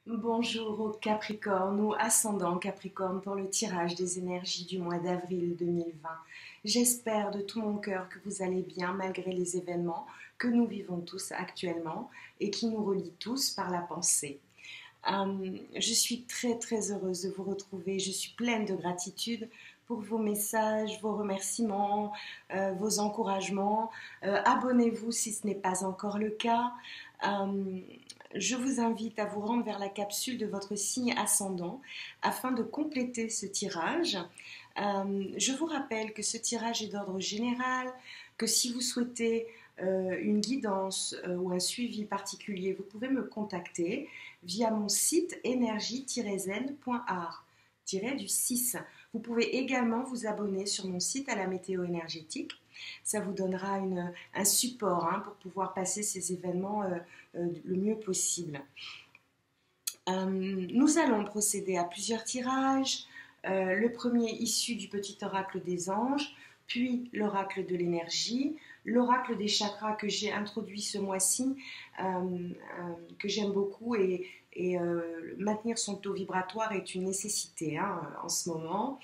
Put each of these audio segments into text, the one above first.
Bonjour au Capricorne ou ascendant Capricorne pour le tirage des énergies du mois d'avril 2020. J'espère de tout mon cœur que vous allez bien malgré les événements que nous vivons tous actuellement et qui nous relient tous par la pensée. Je suis très très heureuse de vous retrouver. Je suis pleine de gratitude pour vos messages, vos remerciements, vos encouragements. Abonnez-vous si ce n'est pas encore le cas. Euh, je vous invite à vous rendre vers la capsule de votre signe ascendant afin de compléter ce tirage. Je vous rappelle que ce tirage est d'ordre général, que si vous souhaitez une guidance ou un suivi particulier, vous pouvez me contacter via mon site énergie-zen.art du 6. Vous pouvez également vous abonner sur mon site à la météo énergétique. Ça vous donnera un support pour pouvoir passer ces événements le mieux possible. Nous allons procéder à plusieurs tirages. Le premier issu du petit oracle des anges, puis l'oracle de l'énergie, l'oracle des chakras que j'ai introduit ce mois-ci, que j'aime beaucoup et maintenir son taux vibratoire est une nécessité en ce moment.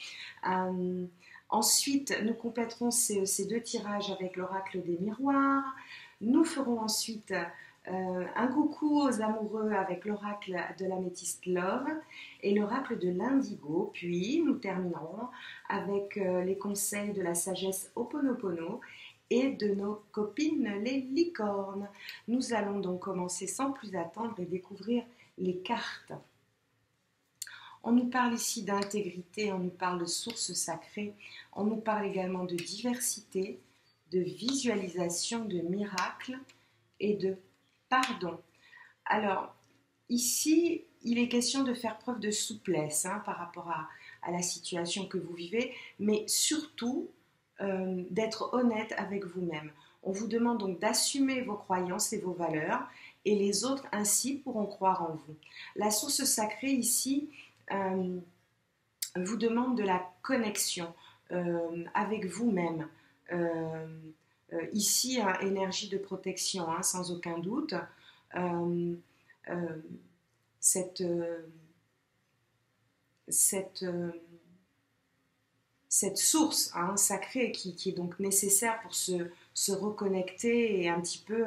Ensuite, nous compléterons ces deux tirages avec l'oracle des miroirs. Nous ferons ensuite un coucou aux amoureux avec l'oracle de l'améthyste Love et l'oracle de l'indigo. Puis nous terminerons avec les conseils de la sagesse Ho'oponopono et de nos copines les licornes. Nous allons donc commencer sans plus attendre et découvrir les cartes. On nous parle ici d'intégrité, on nous parle de sources sacrées, on nous parle également de diversité, de visualisation, de miracles et de pardon. Alors, ici, il est question de faire preuve de souplesse par rapport à la situation que vous vivez, mais surtout d'être honnête avec vous-même. On vous demande donc d'assumer vos croyances et vos valeurs, et les autres ainsi pourront croire en vous. La source sacrée ici vous demande de la connexion avec vous-même. Ici, énergie de protection, sans aucun doute. Euh, euh, cette, cette, cette source sacrée qui est donc nécessaire pour se reconnecter et un petit peu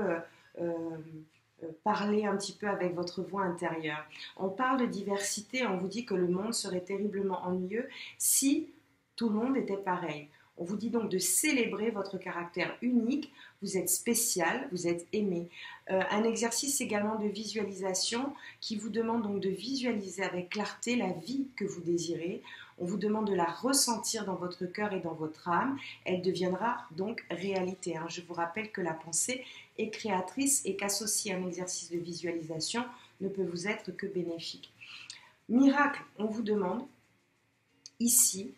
parler un petit peu avec votre voix intérieure. On parle de diversité, on vous dit que le monde serait terriblement ennuyeux si tout le monde était pareil. On vous dit donc de célébrer votre caractère unique, vous êtes spécial, vous êtes aimé. Un exercice également de visualisation qui vous demande donc de visualiser avec clarté la vie que vous désirez. On vous demande de la ressentir dans votre cœur et dans votre âme. Elle deviendra donc réalité. Je vous rappelle que la pensée est créatrice et qu'associer un exercice de visualisation ne peut vous être que bénéfique. Miracle, on vous demande ici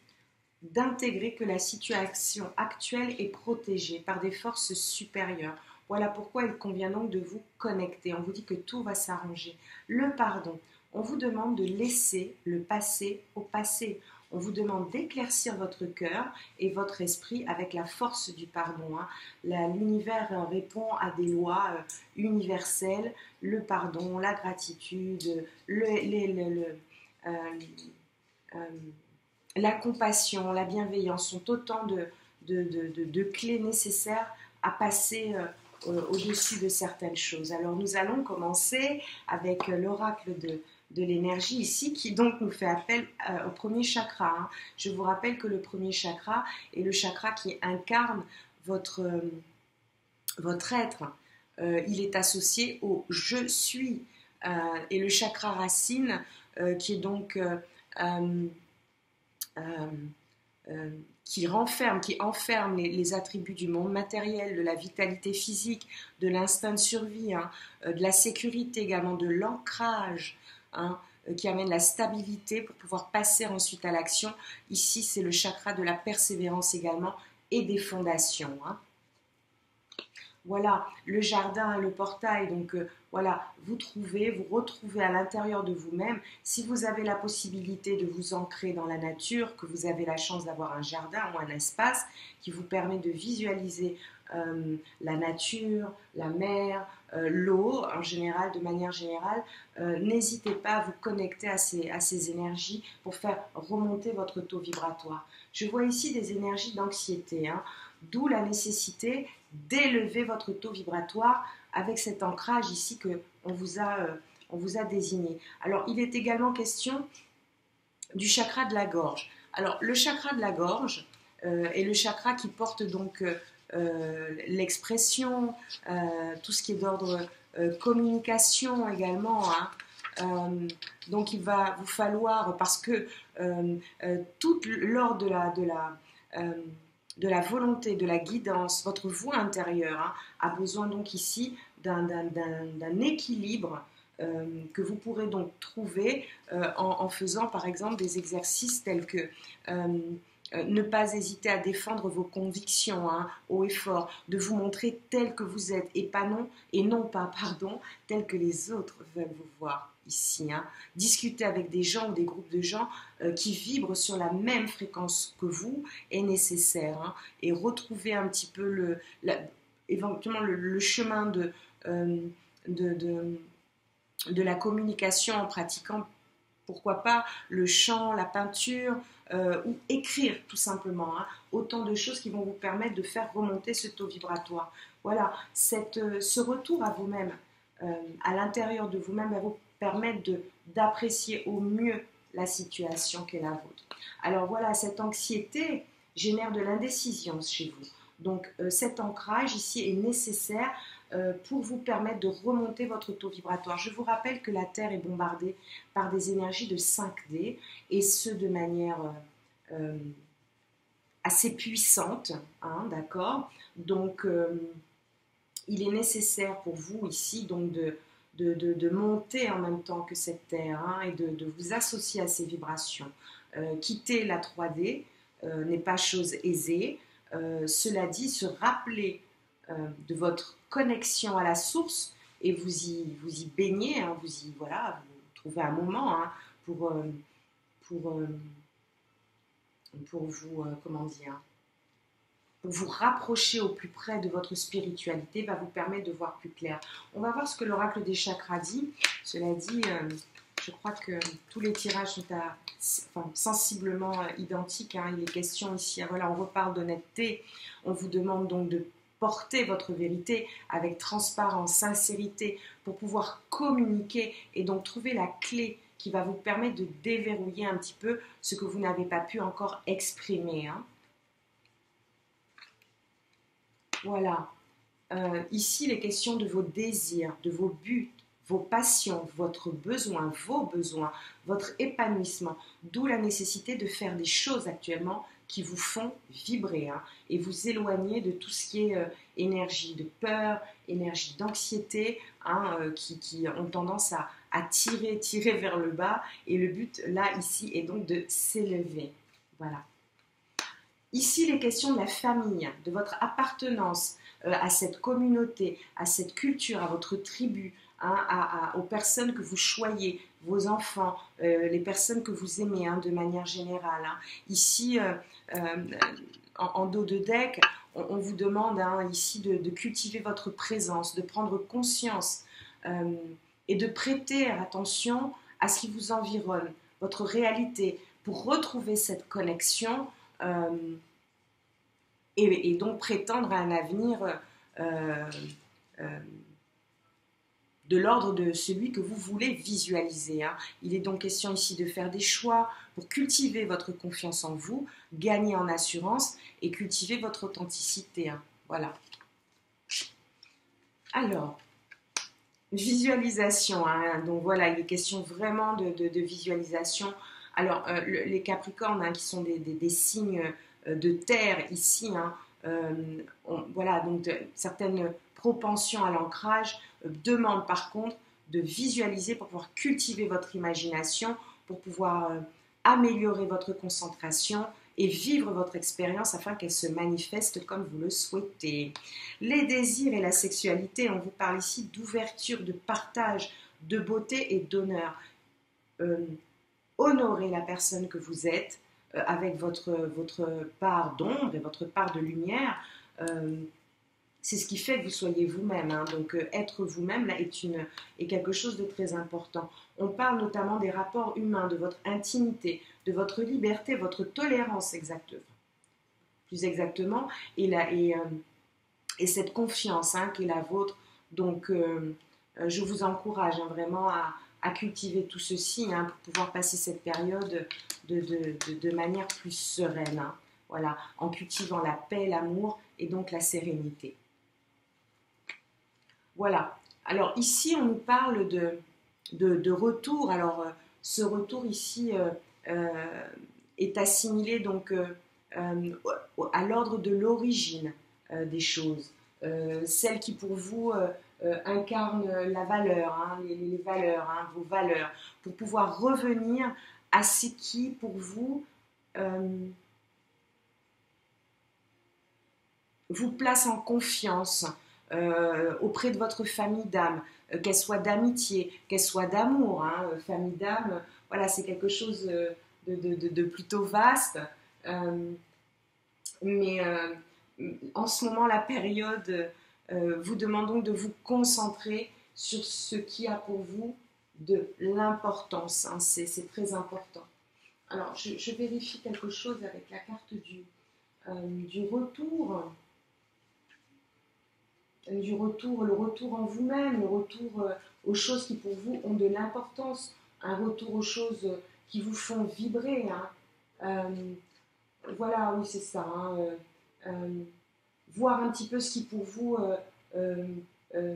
d'intégrer que la situation actuelle est protégée par des forces supérieures. Voilà pourquoi il convient donc de vous connecter. On vous dit que tout va s'arranger. Le pardon, on vous demande de laisser le passé au passé. On vous demande d'éclaircir votre cœur et votre esprit avec la force du pardon. L'univers répond à des lois universelles, le pardon, la gratitude, euh, euh, la compassion, la bienveillance sont autant de clés nécessaires à passer au-dessus de certaines choses. Alors nous allons commencer avec l'oracle de l'énergie ici qui donc nous fait appel au premier chakra. Je vous rappelle que le premier chakra est le chakra qui incarne votre être. Il est associé au je suis et le chakra racine qui est donc qui enferme les attributs du monde matériel, de la vitalité physique, de l'instinct de survie, de la sécurité également, de l'ancrage, qui amène la stabilité pour pouvoir passer ensuite à l'action. Ici, c'est le chakra de la persévérance également et des fondations. Voilà, le jardin, le portail, donc voilà, vous retrouvez à l'intérieur de vous-même. Si vous avez la possibilité de vous ancrer dans la nature, que vous avez la chance d'avoir un jardin ou un espace qui vous permet de visualiser la nature, la mer, l'eau en général, de manière générale. N'hésitez pas à vous connecter à ces énergies pour faire remonter votre taux vibratoire. Je vois ici des énergies d'anxiété, hein, d'où la nécessité d'élever votre taux vibratoire avec cet ancrage ici qu'on vous a désigné. Alors, il est également question du chakra de la gorge. Alors, le chakra de la gorge est le chakra qui porte donc l'expression, tout ce qui est d'ordre communication également, hein. Donc, il va vous falloir, parce que tout lors de la volonté, de la guidance, votre voix intérieure a besoin donc ici d'un équilibre que vous pourrez donc trouver en faisant par exemple des exercices tels que ne pas hésiter à défendre vos convictions, hein, haut et fort, de vous montrer tel que vous êtes et non pas, tel que les autres veulent vous voir ici. Hein. Discuter avec des gens ou des groupes de gens qui vibrent sur la même fréquence que vous est nécessaire, hein, et retrouver un petit peu éventuellement le chemin de la communication en pratiquant, pourquoi pas, le chant, la peinture, ou écrire tout simplement, hein, autant de choses qui vont vous permettre de faire remonter ce taux vibratoire. Voilà, ce retour à vous-même, à l'intérieur de vous-même, va vous permettre d'apprécier au mieux la situation qui est la vôtre. Alors voilà, cette anxiété génère de l'indécision chez vous. Donc cet ancrage ici est nécessaire pour vous permettre de remonter votre taux vibratoire. Je vous rappelle que la Terre est bombardée par des énergies de 5D, et ce de manière assez puissante, hein, d'accord. Donc il est nécessaire pour vous ici donc de monter en même temps que cette Terre, hein, et de vous associer à ces vibrations. Quitter la 3D n'est pas chose aisée. Cela dit, se rappeler de votre connexion à la source, et vous y baignez, hein, vous trouvez un moment, hein, pour vous, comment dire, pour vous rapprocher au plus près de votre spiritualité, va vous permettre de voir plus clair. On va voir ce que l'oracle des chakras dit. Cela dit, je crois que tous les tirages sont sensiblement identiques, hein. Il est question ici, voilà, on reparle d'honnêteté. On vous demande donc de porter votre vérité avec transparence, sincérité, pour pouvoir communiquer et donc trouver la clé qui va vous permettre de déverrouiller un petit peu ce que vous n'avez pas pu encore exprimer, hein. Voilà. Ici, les questions de vos désirs, de vos buts, vos passions, vos besoins, votre épanouissement, d'où la nécessité de faire des choses actuellement qui vous font vibrer, hein, et vous éloigner de tout ce qui est énergie de peur, énergie d'anxiété, hein, qui ont tendance à tirer vers le bas, et le but là, ici, est donc de s'élever. Voilà. Ici, les questions de la famille, de votre appartenance à cette communauté, à cette culture, à votre tribu, hein, aux personnes que vous choyez, vos enfants, les personnes que vous aimez, hein, de manière générale. Hein. Ici, en dos de deck, on vous demande, hein, ici de cultiver votre présence, de prendre conscience et de prêter attention à ce qui vous environne, votre réalité, pour retrouver cette connexion et donc prétendre à un avenir de l'ordre de celui que vous voulez visualiser, hein. Il est donc question ici de faire des choix pour cultiver votre confiance en vous, gagner en assurance et cultiver votre authenticité, hein. Voilà. Alors, visualisation, hein. Donc voilà, il est question vraiment de visualisation. Alors, les Capricornes, hein, qui sont des signes de terre ici, hein, voilà, donc certaines propensions à l'ancrage demandent par contre de visualiser pour pouvoir cultiver votre imagination, pour pouvoir améliorer votre concentration et vivre votre expérience afin qu'elle se manifeste comme vous le souhaitez. Les désirs et la sexualité, on vous parle ici d'ouverture, de partage, de beauté et d'honneur. Honorez la personne que vous êtes avec votre part d'ombre et votre part de lumière. c'est ce qui fait que vous soyez vous-même, hein. Donc être vous-même là est quelque chose de très important. On parle notamment des rapports humains, de votre intimité, de votre liberté, votre tolérance plus exactement, et cette confiance, hein, qui est la vôtre. Donc je vous encourage, hein, vraiment à cultiver tout ceci, hein, pour pouvoir passer cette période de manière plus sereine, hein. Voilà, en cultivant la paix, l'amour et donc la sérénité. Voilà. Alors ici, on nous parle de retour. Alors ce retour ici est assimilé donc à l'ordre de l'origine des choses. Celle qui pour vous incarne la valeur, hein, les valeurs, hein, vos valeurs, pour pouvoir revenir à ce qui pour vous vous place en confiance auprès de votre famille d'âme, qu'elle soit d'amitié, qu'elle soit d'amour, hein, famille d'âme, voilà, c'est quelque chose de plutôt vaste. Euh, mais en ce moment, la période vous demande donc de vous concentrer sur ce qui a pour vous de l'importance, hein, c'est très important. Alors, je vérifie quelque chose avec la carte du retour. Le retour en vous-même, le retour aux choses qui pour vous ont de l'importance, un retour aux choses qui vous font vibrer, hein. Voilà, oui, c'est ça, hein, voir un petit peu ce qui pour vous euh, euh,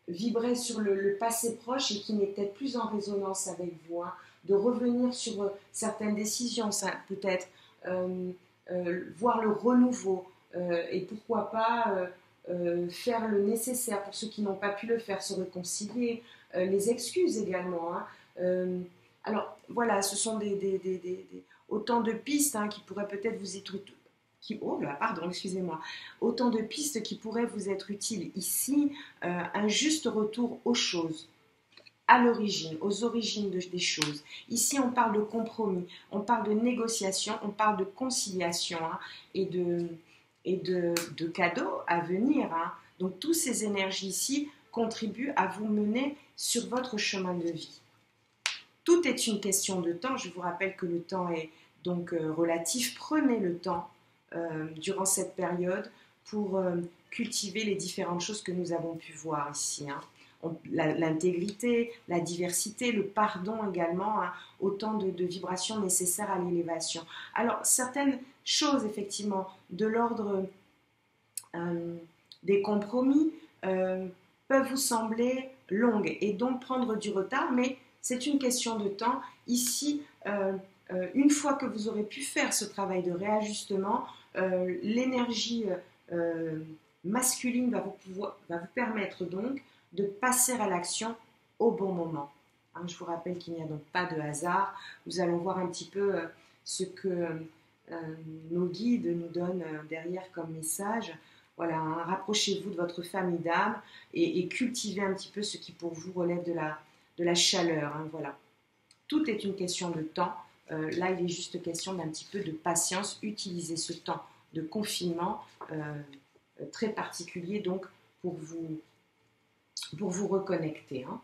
vibrait sur le passé proche et qui n'est peut-être plus en résonance avec vous, hein, de revenir sur certaines décisions, peut-être voir le renouveau et pourquoi pas faire le nécessaire pour ceux qui n'ont pas pu le faire, se réconcilier, les excuses également, hein. Alors voilà, ce sont autant de pistes, hein, qui pourraient peut-être vous être oh là, pardon, excusez-moi, autant de pistes qui pourraient vous être utiles ici, un juste retour aux choses, à l'origine, aux origines des choses. Ici, on parle de compromis, on parle de négociation, on parle de conciliation, hein, et de cadeaux à venir, hein. Donc, toutes ces énergies ici contribuent à vous mener sur votre chemin de vie. Tout est une question de temps. Je vous rappelle que le temps est donc relatif. Prenez le temps durant cette période pour cultiver les différentes choses que nous avons pu voir ici, hein. L'intégrité, la diversité, le pardon également, hein, autant de vibrations nécessaires à l'élévation. Alors, certaines choses, effectivement, de l'ordre des compromis peuvent vous sembler longues et donc prendre du retard, mais c'est une question de temps. Ici, une fois que vous aurez pu faire ce travail de réajustement, l'énergie masculine va vous permettre donc de passer à l'action au bon moment, hein. Je vous rappelle qu'il n'y a donc pas de hasard. Nous allons voir un petit peu ce que nos guides nous donnent derrière comme message. Voilà, hein, rapprochez-vous de votre famille d'âme et cultivez un petit peu ce qui pour vous relève de la chaleur, hein, voilà. Tout est une question de temps. Là, il est juste question d'un petit peu de patience. Utilisez ce temps de confinement très particulier donc pour vous reconnecter, hein.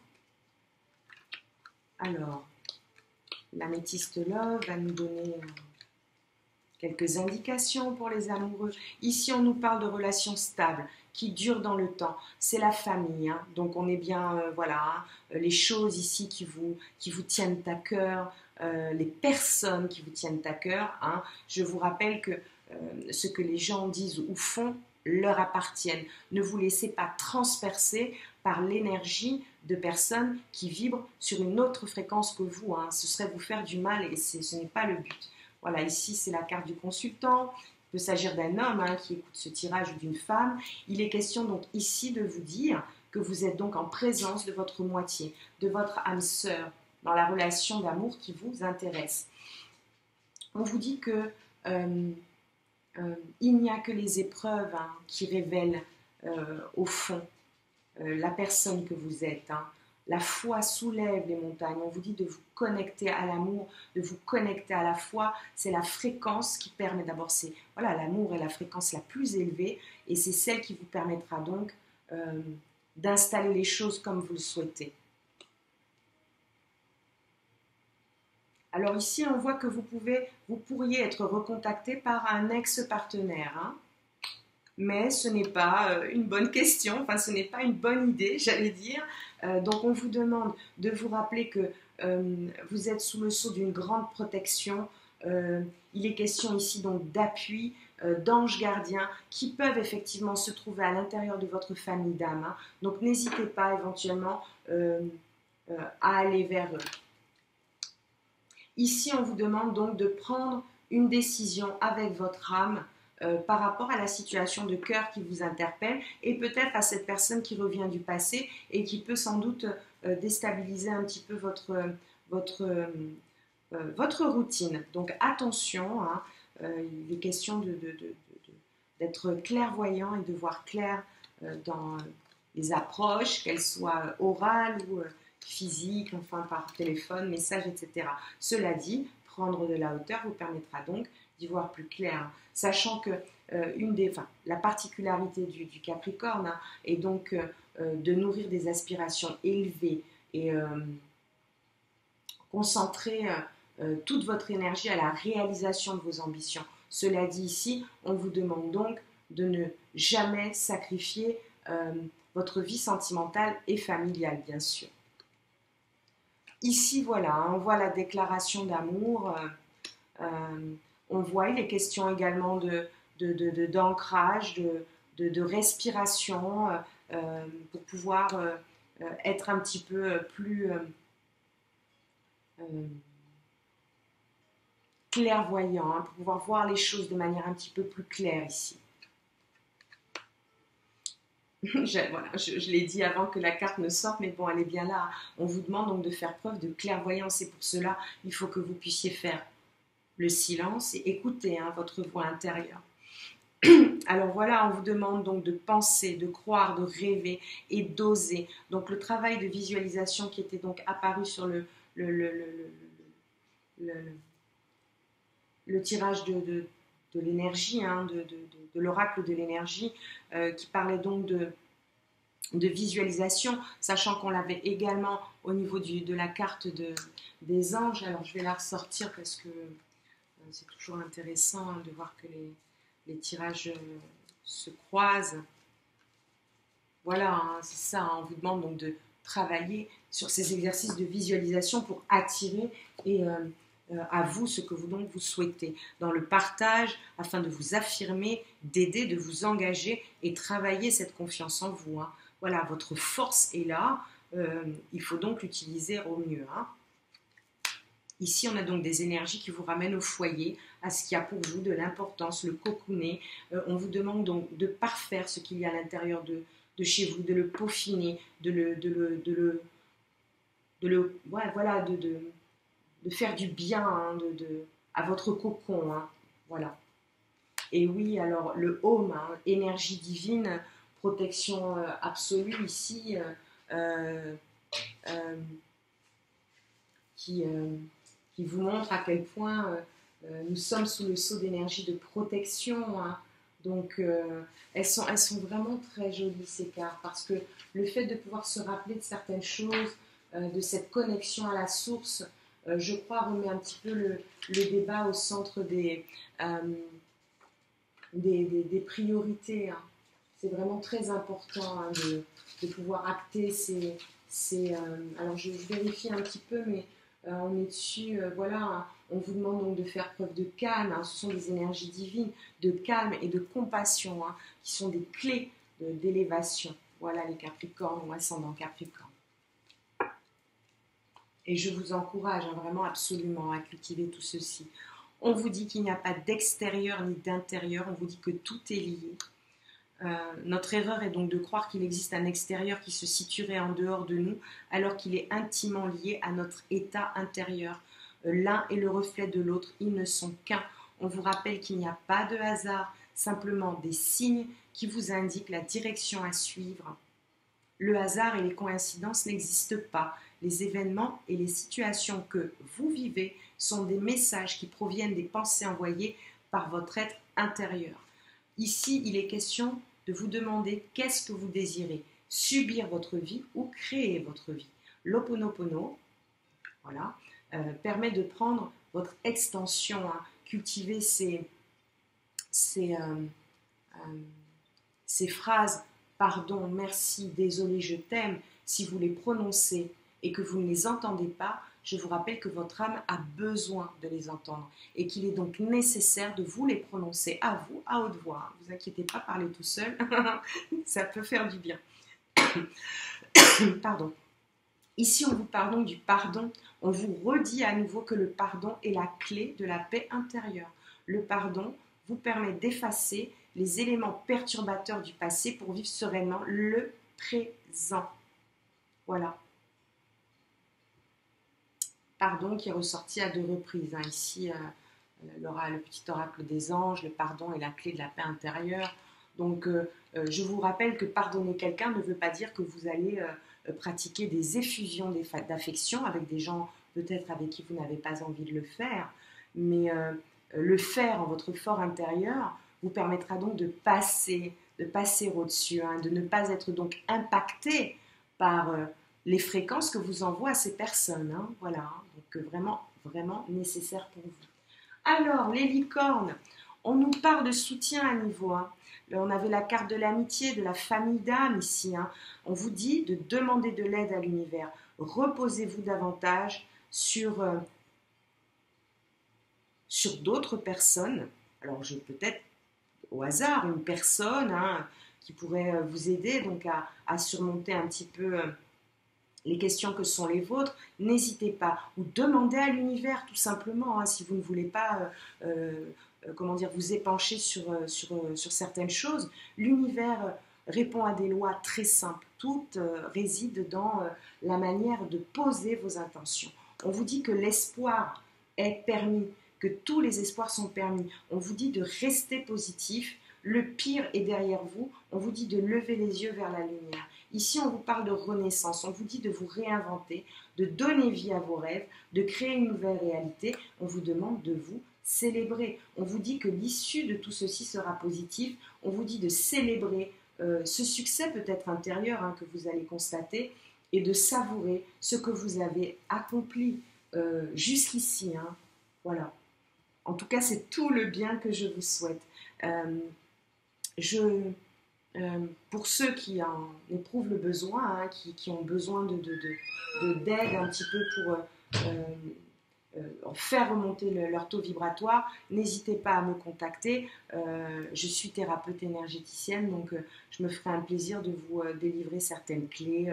Alors, l'améthyste love va nous donner quelques indications pour les amoureux. Ici, on nous parle de relations stables qui durent dans le temps. C'est la famille, hein. Donc on est bien, voilà, hein, les choses ici qui vous tiennent à cœur, les personnes qui vous tiennent à cœur, hein. Je vous rappelle que ce que les gens disent ou font leur appartiennent. Ne vous laissez pas transpercer par l'énergie de personnes qui vibrent sur une autre fréquence que vous, hein. Ce serait vous faire du mal et ce n'est pas le but. Voilà, ici c'est la carte du consultant. Il peut s'agir d'un homme, hein, qui écoute ce tirage ou d'une femme. Il est question donc ici de vous dire que vous êtes donc en présence de votre moitié, de votre âme sœur, dans la relation d'amour qui vous intéresse. On vous dit que il n'y a que les épreuves, hein, qui révèlent au fond la personne que vous êtes, hein. La foi soulève les montagnes. On vous dit de vous connecter à l'amour, de vous connecter à la foi. C'est la fréquence qui permet d'abord, c'est voilà, l'amour est la fréquence la plus élevée et c'est celle qui vous permettra donc d'installer les choses comme vous le souhaitez. Alors ici, on voit que vous pourriez être recontacté par un ex-partenaire, hein, mais ce n'est pas une bonne question, enfin ce n'est pas une bonne idée, j'allais dire. Donc on vous demande de vous rappeler que vous êtes sous le sceau d'une grande protection. Il est question ici donc d'appui, d'anges gardiens qui peuvent effectivement se trouver à l'intérieur de votre famille d'âme. Hein. Donc n'hésitez pas éventuellement à aller vers eux. Ici, on vous demande donc de prendre une décision avec votre âme par rapport à la situation de cœur qui vous interpelle et peut-être à cette personne qui revient du passé et qui peut sans doute déstabiliser un petit peu votre routine. Donc attention, hein, il est question d'être clairvoyant et de voir clair dans les approches, qu'elles soient orales ou physiques, enfin par téléphone, message, etc. Cela dit, prendre de la hauteur vous permettra donc d'y voir plus clair, sachant que la particularité du Capricorne hein, est donc de nourrir des aspirations élevées et concentrer toute votre énergie à la réalisation de vos ambitions. Cela dit ici, on vous demande donc de ne jamais sacrifier votre vie sentimentale et familiale, bien sûr. Ici, voilà, on voit la déclaration d'amour. On voit, il est question également d'ancrage, de respiration pour pouvoir être un petit peu plus clairvoyant, hein, pour pouvoir voir les choses de manière un petit peu plus claire ici. Je l'ai dit avant que la carte ne sorte, mais bon, elle est bien là. On vous demande donc de faire preuve de clairvoyance et pour cela, il faut que vous puissiez faire le silence et écouter hein, votre voix intérieure. Alors voilà, on vous demande donc de penser, de croire, de rêver et d'oser. Donc le travail de visualisation qui était donc apparu sur le tirage de l'énergie, hein, de l'oracle de l'énergie, qui parlait donc de visualisation, sachant qu'on l'avait également au niveau de la carte des anges. Alors je vais la ressortir parce que c'est toujours intéressant hein, de voir que les tirages se croisent. Voilà, hein, c'est ça, hein, on vous demande donc de travailler sur ces exercices de visualisation pour attirer à vous ce que vous souhaitez, dans le partage, afin de vous affirmer, d'aider, de vous engager et travailler cette confiance en vous. Hein. Voilà, votre force est là, il faut donc l'utiliser au mieux. Hein. Ici, on a donc des énergies qui vous ramènent au foyer, à ce qu'il y a pour vous de l'importance, le cocooner. On vous demande donc de parfaire ce qu'il y a à l'intérieur de chez vous, de le peaufiner, de faire du bien hein, à votre cocon. Hein, voilà. Et oui, alors le home, hein, énergie divine, protection absolue ici, qui vous montre à quel point nous sommes sous le sceau d'énergie de protection. Hein. Donc, elles sont vraiment très jolies, ces cartes, parce que le fait de pouvoir se rappeler de certaines choses, de cette connexion à la source, je crois, remet un petit peu le débat au centre des priorités. Hein. C'est vraiment très important hein, de pouvoir acter alors, je vérifie un petit peu, mais on est dessus, voilà, hein, on vous demande donc de faire preuve de calme, hein, ce sont des énergies divines, de calme et de compassion, hein, qui sont des clés d'élévation. Voilà les Capricornes ou ascendant Capricorne. Et je vous encourage hein, vraiment absolument à cultiver tout ceci. On vous dit qu'il n'y a pas d'extérieur ni d'intérieur, on vous dit que tout est lié. Notre erreur est donc de croire qu'il existe un extérieur qui se situerait en dehors de nous, alors qu'il est intimement lié à notre état intérieur. L'un est le reflet de l'autre, ils ne sont qu'un. On vous rappelle qu'il n'y a pas de hasard, simplement des signes qui vous indiquent la direction à suivre. Le hasard et les coïncidences n'existent pas. Les événements et les situations que vous vivez sont des messages qui proviennent des pensées envoyées par votre être intérieur. Ici, il est question de vous demander qu'est-ce que vous désirez, subir votre vie ou créer votre vie. L'Ho'oponopono, voilà, permet de prendre votre extension, hein, cultiver ces phrases pardon, merci, désolé, je t'aime. Si vous les prononcez et que vous ne les entendez pas, je vous rappelle que votre âme a besoin de les entendre et qu'il est donc nécessaire de vous les prononcer à vous, à haute voix. Ne vous inquiétez pas, parlez tout seul, ça peut faire du bien. Pardon. Ici, on vous parle donc du pardon. On vous redit à nouveau que le pardon est la clé de la paix intérieure. Le pardon vous permet d'effacer les éléments perturbateurs du passé pour vivre sereinement le présent. Voilà. Pardon qui est ressorti à 2 reprises. Hein. Ici, le petit oracle des anges, le pardon est la clé de la paix intérieure. Donc, je vous rappelle que pardonner quelqu'un ne veut pas dire que vous allez pratiquer des effusions d'affection avec des gens peut-être avec qui vous n'avez pas envie de le faire, mais le faire en votre fort intérieur vous permettra donc de passer au-dessus, hein, de ne pas être donc impacté par les fréquences que vous envoient ces personnes. Hein, voilà, hein, donc vraiment, vraiment nécessaire pour vous. Alors, les licornes, on nous parle de soutien à niveau 1. Là, on avait la carte de l'amitié, de la famille d'âme ici. Hein. On vous dit de demander de l'aide à l'univers. Reposez-vous davantage sur d'autres personnes. Alors, peut-être au hasard, une personne hein, qui pourrait vous aider donc à surmonter un petit peu les questions que sont les vôtres. N'hésitez pas. Ou demandez à l'univers tout simplement, hein, si vous ne voulez pas comment dire, vous épancher sur certaines choses. L'univers répond à des lois très simples. Tout réside dans la manière de poser vos intentions. On vous dit que l'espoir est permis, que tous les espoirs sont permis. On vous dit de rester positif. Le pire est derrière vous. On vous dit de lever les yeux vers la lumière. Ici, on vous parle de renaissance. On vous dit de vous réinventer, de donner vie à vos rêves, de créer une nouvelle réalité. On vous demande de vous célébrer. On vous dit que l'issue de tout ceci sera positive. On vous dit de célébrer ce succès peut-être intérieur hein, que vous allez constater et de savourer ce que vous avez accompli jusqu'ici. Hein. Voilà. En tout cas, c'est tout le bien que je vous souhaite. Pour ceux qui en éprouvent le besoin, hein, qui ont besoin d'aide un petit peu pour faire remonter leur taux vibratoire, n'hésitez pas à me contacter. Je suis thérapeute énergéticienne, donc je me ferai un plaisir de vous délivrer certaines clés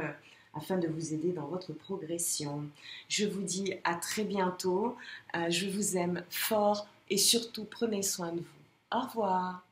afin de vous aider dans votre progression. Je vous dis à très bientôt. Je vous aime fort et surtout prenez soin de vous. Au revoir.